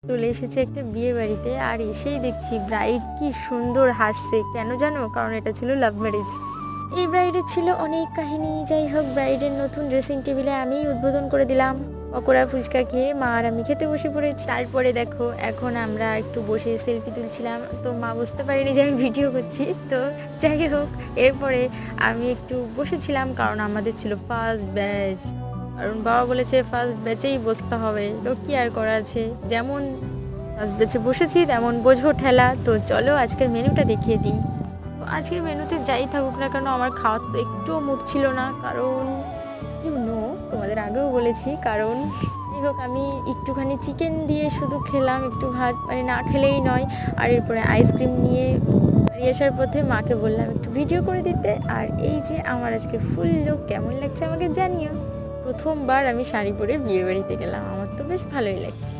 চলে এসেছি একটা বিয়ে বাড়িতে, আর এসেই দেখছি ব্রাইড কি সুন্দর হাসছে। কেন জানো? কারণ এটা ছিল লাভ ম্যারেজ। এই ব্রাইডের ছিল অনেক কাহিনী। যাই হোক, ব্রাইডের নতুন ড্রেসিং টেবিলে আমিই উদ্বোধন করে দিলাম। পকোড়া ফুচকা খেয়ে মা আর আমি খেতে বসে পড়েছি। তারপরে দেখো, এখন আমরা একটু বসে সেলফি তুলছিলাম, তো মা বুঝতে পারিনি যে আমি ভিডিও করছি। তো যাই হোক, এরপরে আমি একটু বসেছিলাম কারণ আমাদের ছিল ফার্স্ট ব্যাচ। কারণ বাবা বলেছে ফার্স্ট ব্যাচেই বসতে হবে, তো কি আর করা আছে। যেমন ফার্স্ট ব্যাচে বসেছি তেমন বোঝো ঠেলা। তো চলো আজকের মেনুটা দেখিয়ে দিই। তো আজকের মেনুতে যাই থাকুক না কেন, আমার খাওয়ার তো একটুও মুড ছিল না, কারণ তোমাদের আগেও বলেছি। কারণ যাই হোক, আমি একটুখানি চিকেন দিয়ে শুধু খেলাম, একটু ভাত মানে না খেলেই নয়। আর এরপরে আইসক্রিম নিয়ে বাড়ি আসার পথে মাকে বললাম একটু ভিডিও করে দিতে। আর এই যে আমার আজকে ফুল লুক, কেমন লাগছে আমাকে জানিও। প্রথমবার আমি শাড়ি পরে বিয়ে বাড়িতে গেলাম, আমার তো বেশ ভালোই লাগছে।